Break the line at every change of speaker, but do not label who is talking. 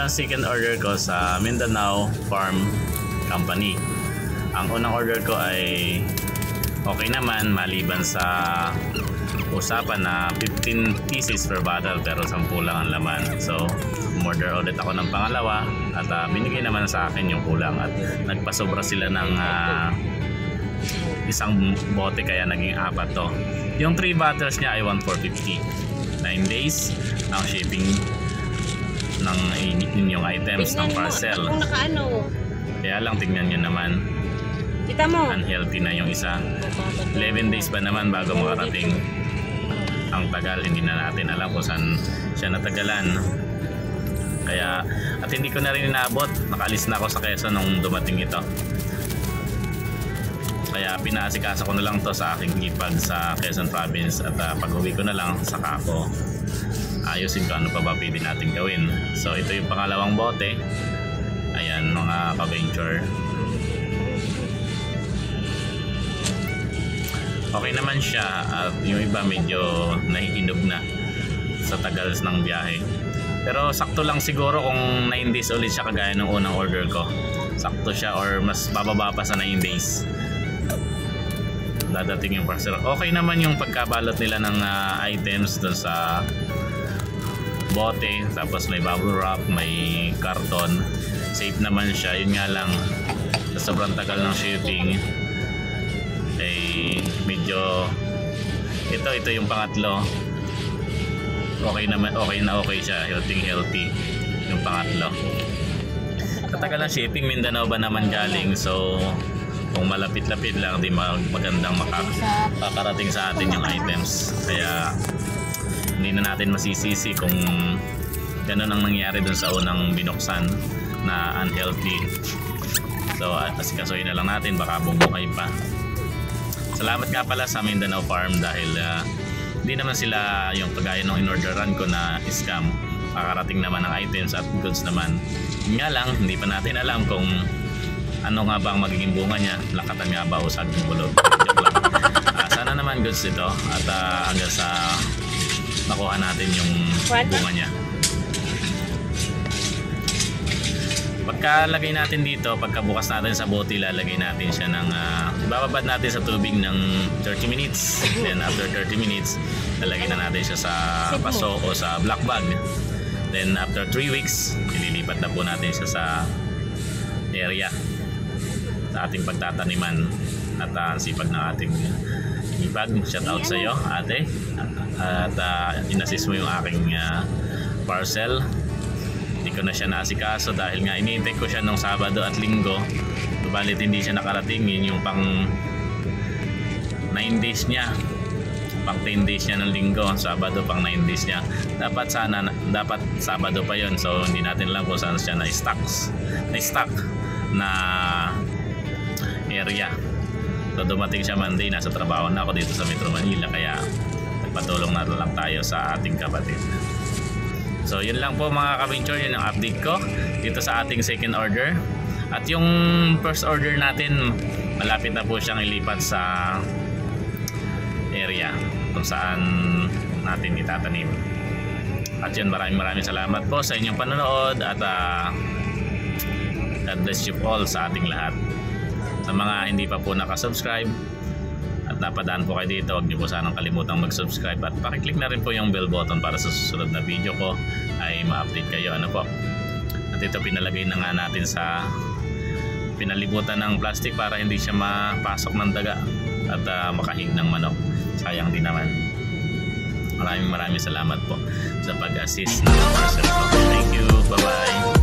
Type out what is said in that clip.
ang second order ko sa Mindanao Farm Company. Ang unang order ko ay okay naman, maliban sa usapan na 15 pieces per bottle pero 10 lang ang laman. So umorder ulit ako ng pangalawa at binigay naman sa akin yung kulang at nagpasobra sila ng isang bote kaya naging 4 to. Yung 3 bottles niya ay 1,450. 9 days ang shipping ng inyong items ng parcel.
Kung nakaano.
Kaya lang tingnan nyo naman,
Kita mo.
unhealthy na yung isa. 11 days pa naman bago makarating. Ang tagal, hindi na natin alam kung saan siya natagalan. Kaya, at hindi ko na rin inaabot. Nakaalis na ako sa Quezon nung dumating ito. Kaya pinaasikaso ko na lang to sa aking ipag sa Quezon Province at pag-uwi ko na lang saka ako ayusin ko ano pa ba pwede natin gawin. So ito yung pangalawang bote. Ayan mga ka-venture. Okay naman siya at yung iba medyo nahihinog na sa tagal ng biyahe. Pero sakto lang siguro kung 9 days ulit siya kagaya ng unang order ko. Sakto siya or mas bababa pa sa 9 days. Dadating yung parcel. Okay naman yung pagkabalot nila ng items doon sa bote, tapos may bubble wrap, may karton. Safe naman siya. Yun nga lang sa sobrang tagal ng shipping eh medyo ito yung pangatlo. Okay naman, okay siya, healthy yung pangatlo. Katagal ng shipping, Mindanao ba naman galing, so kung malapit-lapit lang di magandang makakarating sa atin yung items. Kaya hindi na natin masisisi kung gano'n ang nangyari dun sa unang binuksan na unhealthy. So asikasuhin na lang natin, baka bumuhay pa. Salamat nga pala sa Mindanao Farm dahil hindi naman sila yung kagaya ng inorderan ko na scam. Makakarating naman ang items at goods naman. Yun nga lang, hindi pa natin alam kung ano nga ba ang magiging bunga niya. Lakatan nga ba o saging bulog. Sana naman goods ito at hanggang sa nakuha natin yung bunga niya. Pagkalagay natin dito, pagkabukas natin sa bote, lalagay natin siya ng ibababad natin sa tubig ng 30 minutes. Then after 30 minutes, lalagay na natin siya sa paso o sa black bag. Then after 3 weeks, ililipat na po natin siya sa area sa ating pagtataniman. At sipag ng ating ipag. Shout out sa iyo, ate. At inassist mo yung aking parcel. Hindi ko na siya naasikaso dahil nga iniintay ko siya nung Sabado at Linggo. Subalit hindi siya nakarating. Yun yung pang 9 days niya, pang 10 days niya ng Linggo, Sabado pang 9 days niya. Dapat Sabado pa yon. So hindi natin alam kung saan siya na-stock na area. So dumating siya Monday, nasa trabaho na ako dito sa Metro Manila, kaya nagpatulong na lang tayo sa ating kapatid. So yun lang po mga ka-venture, yun ang update ko dito sa ating second order. At yung first order natin, malapit na po siyang ilipat sa area kung saan natin itatanim. At yun, maraming salamat po sa inyong panonood at God bless you all sa ating lahat. Sa mga hindi pa po nakasubscribe at napadaan po kayo dito, huwag niyo po sanang kalimutang mag-subscribe at pakiclick na rin po yung bell button para sa susunod na video ko ay ma-update kayo. Ano po? At ito pinalagay na nga natin sa pinalibutan ng plastic para hindi siya mapasok ng daga at makahig ng manok. Sayang din naman. Maraming salamat po sa pag-assist ng parcel ko. Thank you. Bye-bye.